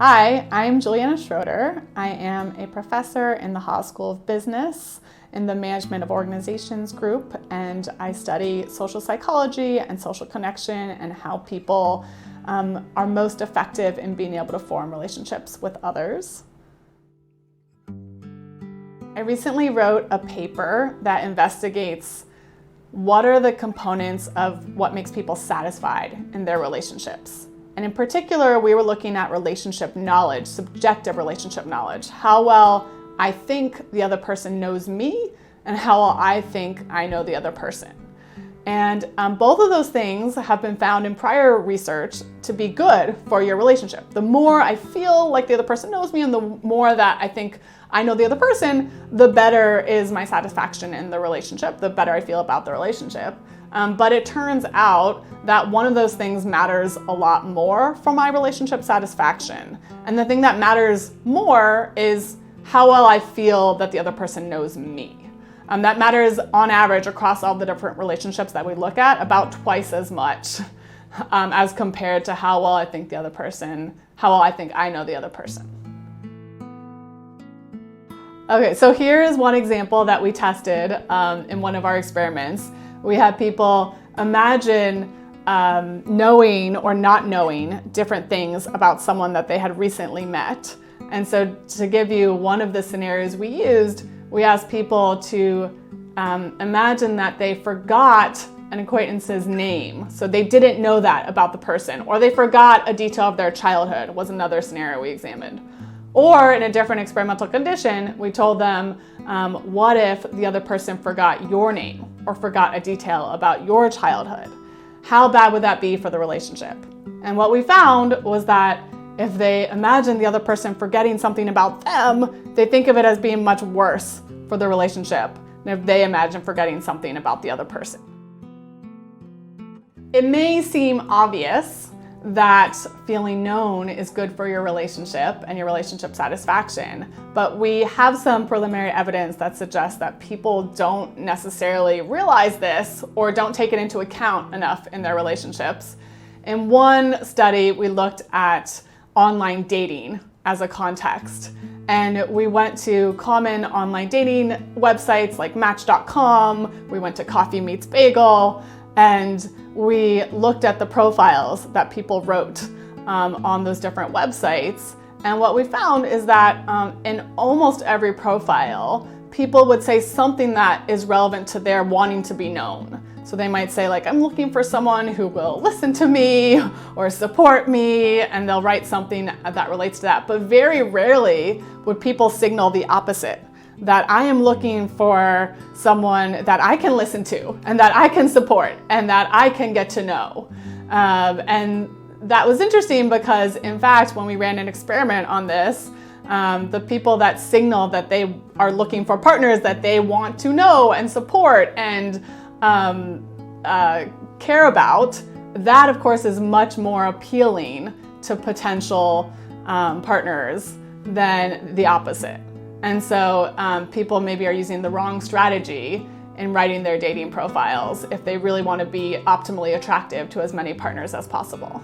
Hi, I'm Juliana Schroeder. I am a professor in the Haas School of Business in the Management of Organizations group, and I study social psychology and social connection and how people are most effective in being able to form relationships with others. I recently wrote a paper that investigates what are the components of what makes people satisfied in their relationships. And in particular, we were looking at relationship knowledge, subjective relationship knowledge, how well I think the other person knows me and how well I think I know the other person. And both of those things have been found in prior research to be good for your relationship. The more I feel like the other person knows me and the more that I think I know the other person, the better is my satisfaction in the relationship, the better I feel about the relationship. But it turns out that one of those things matters a lot more for my relationship satisfaction. And the thing that matters more is how well I feel that the other person knows me. That matters on average across all the different relationships that we look at about twice as much as compared to how well I think the other person, how well I think I know the other person. Okay, so here is one example that we tested in one of our experiments. We had people imagine knowing or not knowing different things about someone that they had recently met. And so to give you one of the scenarios we used, we asked people to imagine that they forgot an acquaintance's name. So they didn't know that about the person, or they forgot a detail of their childhood was another scenario we examined. Or in a different experimental condition, we told them, what if the other person forgot your name or forgot a detail about your childhood? How bad would that be for the relationship? And what we found was that if they imagine the other person forgetting something about them, they think of it as being much worse for the relationship than if they imagine forgetting something about the other person. It may seem obvious that feeling known is good for your relationship and your relationship satisfaction, but we have some preliminary evidence that suggests that people don't necessarily realize this or don't take it into account enough in their relationships. In one study, we looked at online dating as a context, and we went to common online dating websites like Match.com, we went to Coffee Meets Bagel, and we looked at the profiles that people wrote on those different websites. And what we found is that in almost every profile, people would say something that is relevant to their wanting to be known. So they might say, like, I'm looking for someone who will listen to me or support me, and they'll write something that relates to that. But very rarely would people signal the opposite, that I am looking for someone that I can listen to and that I can support and that I can get to know. And that was interesting because, in fact, when we ran an experiment on this, the people that signal that they are looking for partners that they want to know and support and care about, that of course is much more appealing to potential partners than the opposite. And so people maybe are using the wrong strategy in writing their dating profiles if they really want to be optimally attractive to as many partners as possible.